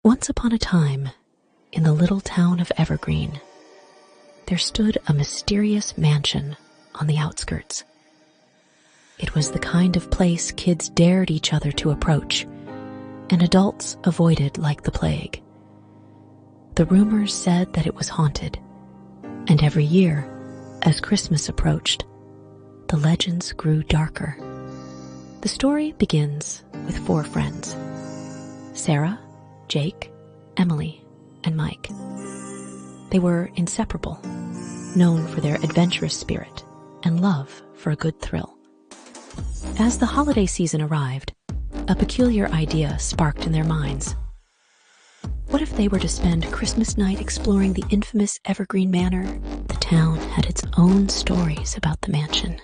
Once upon a time, in the little town of Evergreen, there stood a mysterious mansion on the outskirts. It was the kind of place kids dared each other to approach, and adults avoided like the plague. The rumors said that it was haunted, and every year, as Christmas approached, the legends grew darker. The story begins with 4 friends: Sarah, Jake, Emily, and Mike. They were inseparable, known for their adventurous spirit and love for a good thrill. As the holiday season arrived, a peculiar idea sparked in their minds. What if they were to spend Christmas night exploring the infamous Evergreen Manor? The town had its own stories about the mansion.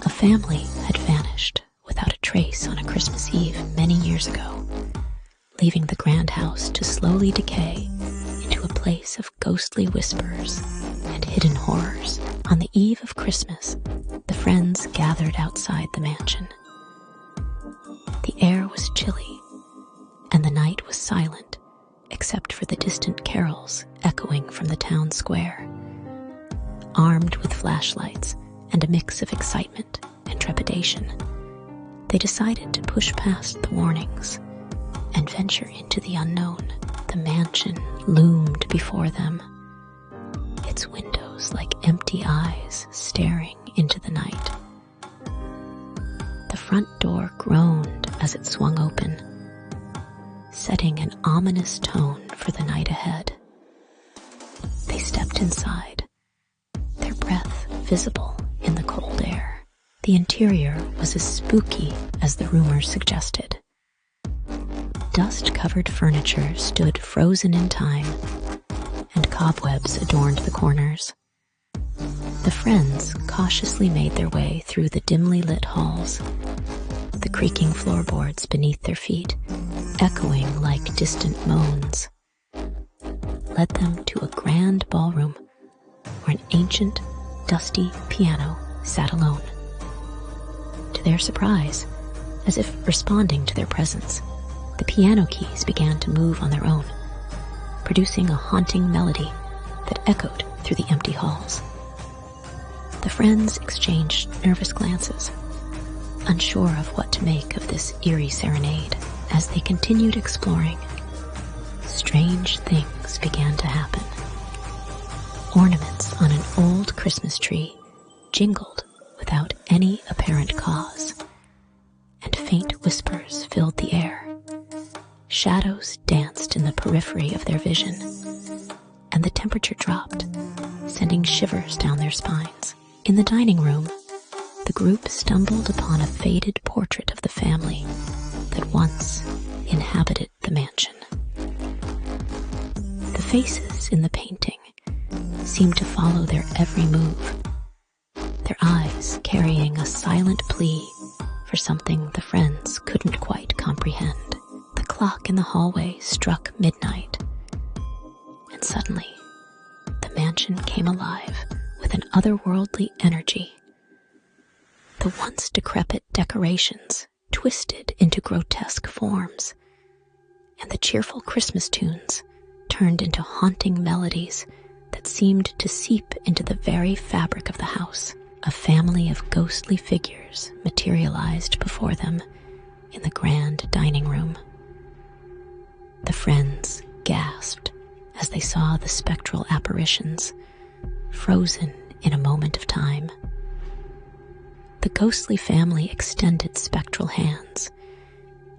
A family had vanished without a trace on a Christmas Eve many years ago, leaving the grand house to slowly decay into a place of ghostly whispers and hidden horrors. On the eve of Christmas, the friends gathered outside the mansion. The air was chilly, and the night was silent, except for the distant carols echoing from the town square. Armed with flashlights and a mix of excitement and trepidation, they decided to push past the warnings and venture into the unknown. The mansion loomed before them, its windows like empty eyes staring into the night. The front door groaned as it swung open, setting an ominous tone for the night ahead. They stepped inside, their breath visible in the cold air. The interior was as spooky as the rumors suggested. Dust-covered furniture stood frozen in time, and cobwebs adorned the corners. The friends cautiously made their way through the dimly lit halls, the creaking floorboards beneath their feet echoing like distant moans. Led them to a grand ballroom where an ancient, dusty piano sat alone. To their surprise, as if responding to their presence, the piano keys began to move on their own, producing a haunting melody that echoed through the empty halls. The friends exchanged nervous glances, unsure of what to make of this eerie serenade. As they continued exploring, strange things began to happen. Ornaments on an old Christmas tree jingled without any apparent cause, and faint whispers filled the air. Shadows danced in the periphery of their vision, and the temperature dropped, sending shivers down their spines. In the dining room, the group stumbled upon a faded portrait of the family that once inhabited the mansion. The faces in the painting seemed to follow their every move, their eyes carrying a silent plea for something the friends couldn't quite comprehend. The clock in the hallway struck midnight, and suddenly the mansion came alive with an otherworldly energy. The once decrepit decorations twisted into grotesque forms, and the cheerful Christmas tunes turned into haunting melodies that seemed to seep into the very fabric of the house. A family of ghostly figures materialized before them in the grand dining room. The friends gasped as they saw the spectral apparitions, frozen in a moment of time. The ghostly family extended spectral hands,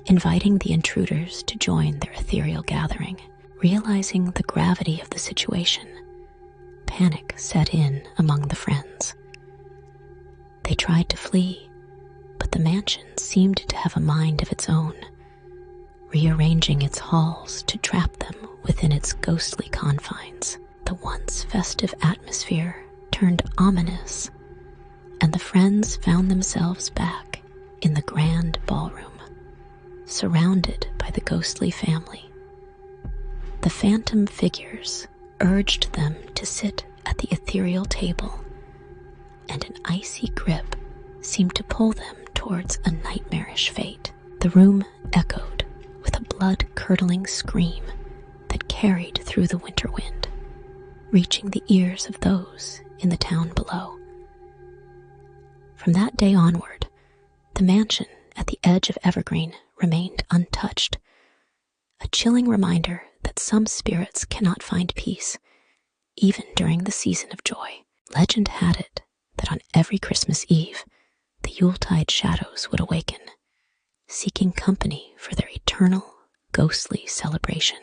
inviting the intruders to join their ethereal gathering. Realizing the gravity of the situation, panic set in among the friends. They tried to flee, but the mansion seemed to have a mind of its own, rearranging its halls to trap them within its ghostly confines. The once festive atmosphere turned ominous, and the friends found themselves back in the grand ballroom, surrounded by the ghostly family. The phantom figures urged them to sit at the ethereal table, and an icy grip seemed to pull them towards a nightmarish fate. The room echoed with a blood-curdling scream that carried through the winter wind, reaching the ears of those in the town below. From that day onward, the mansion at the edge of Evergreen remained untouched, a chilling reminder that some spirits cannot find peace, even during the season of joy. Legend had it that on every Christmas Eve, the Yuletide shadows would awaken, seeking company for their eternal, ghostly celebration.